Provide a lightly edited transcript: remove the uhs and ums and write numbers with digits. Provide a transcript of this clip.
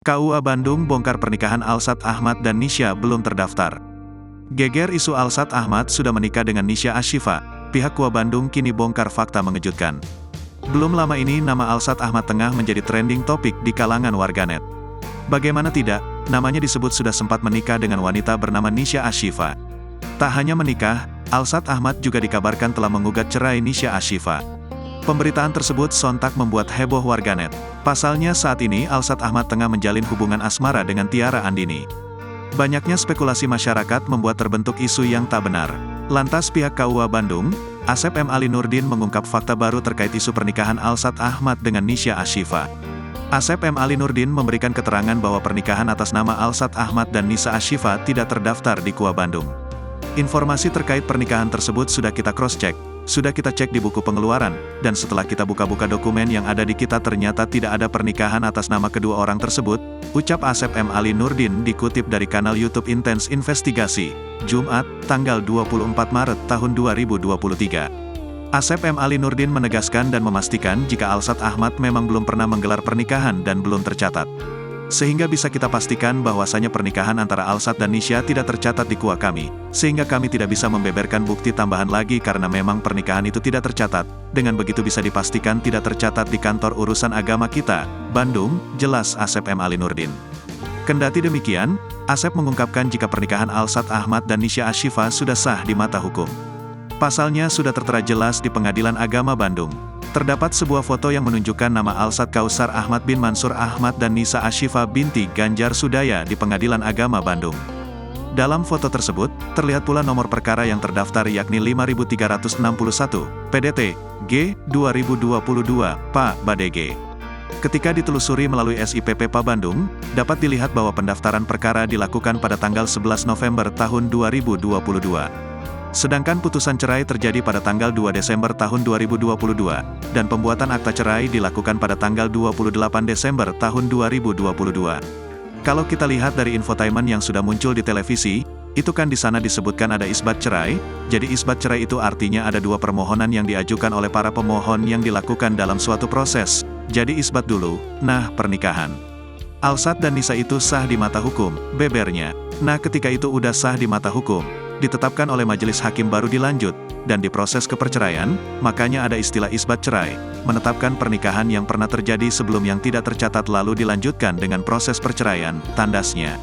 KUA Bandung bongkar pernikahan Alsat Ahmad dan Nisha belum terdaftar. Geger isu Alsat Ahmad sudah menikah dengan Nisha Ashifa, pihak KUA Bandung kini bongkar fakta mengejutkan. Belum lama ini nama Alsat Ahmad tengah menjadi trending topik di kalangan warganet. Bagaimana tidak, namanya disebut sudah sempat menikah dengan wanita bernama Nisha Ashifa. Tak hanya menikah, Alsat Ahmad juga dikabarkan telah menggugat cerai Nisha Ashifa. Pemberitaan tersebut sontak membuat heboh warganet. Pasalnya saat ini Alsat Ahmad tengah menjalin hubungan asmara dengan Tiara Andini. Banyaknya spekulasi masyarakat membuat terbentuk isu yang tak benar. Lantas pihak KUA Bandung, Asep M. Ali Nurdin mengungkap fakta baru terkait isu pernikahan Alsat Ahmad dengan Nisha Ashifa. Asep M. Ali Nurdin memberikan keterangan bahwa pernikahan atas nama Alsat Ahmad dan Nisha Ashifa tidak terdaftar di KUA Bandung. Informasi terkait pernikahan tersebut sudah kita cross-check. Sudah kita cek di buku pengeluaran, dan setelah kita buka-buka dokumen yang ada di kita ternyata tidak ada pernikahan atas nama kedua orang tersebut, ucap Asep M. Ali Nurdin dikutip dari kanal YouTube Intens Investigasi, Jumat, tanggal 24 Maret tahun 2023. Asep M. Ali Nurdin menegaskan dan memastikan jika Alsat Ahmad memang belum pernah menggelar pernikahan dan belum tercatat. Sehingga bisa kita pastikan bahwasanya pernikahan antara Alsat dan Nisha tidak tercatat di KUA kami, sehingga kami tidak bisa membeberkan bukti tambahan lagi karena memang pernikahan itu tidak tercatat, dengan begitu bisa dipastikan tidak tercatat di kantor urusan agama kita, Bandung, jelas Asep M. Ali Nurdin. Kendati demikian, Asep mengungkapkan jika pernikahan Alsat Ahmad dan Nisha Ashifa sudah sah di mata hukum. Pasalnya sudah tertera jelas di Pengadilan Agama Bandung. Terdapat sebuah foto yang menunjukkan nama Alsat Kausar Ahmad bin Mansur Ahmad dan Nisha Ashifa binti Ganjar Sudaya di Pengadilan Agama Bandung. Dalam foto tersebut, terlihat pula nomor perkara yang terdaftar yakni 5361, PDT, G, 2022, PA, Badege. Ketika ditelusuri melalui SIPP PA Bandung, dapat dilihat bahwa pendaftaran perkara dilakukan pada tanggal 11 November tahun 2022. Sedangkan putusan cerai terjadi pada tanggal 2 Desember tahun 2022, dan pembuatan akta cerai dilakukan pada tanggal 28 Desember tahun 2022. Kalau kita lihat dari infotainment yang sudah muncul di televisi, itu kan di sana disebutkan ada isbat cerai, jadi isbat cerai itu artinya ada dua permohonan yang diajukan oleh para pemohon yang dilakukan dalam suatu proses, jadi isbat dulu, nah pernikahan. Alsat dan Nisha itu sah di mata hukum, bebernya. Nah ketika itu udah sah di mata hukum, ditetapkan oleh majelis hakim baru dilanjut, dan diproses ke perceraian, makanya ada istilah isbat cerai, menetapkan pernikahan yang pernah terjadi sebelum yang tidak tercatat lalu dilanjutkan dengan proses perceraian, tandasnya.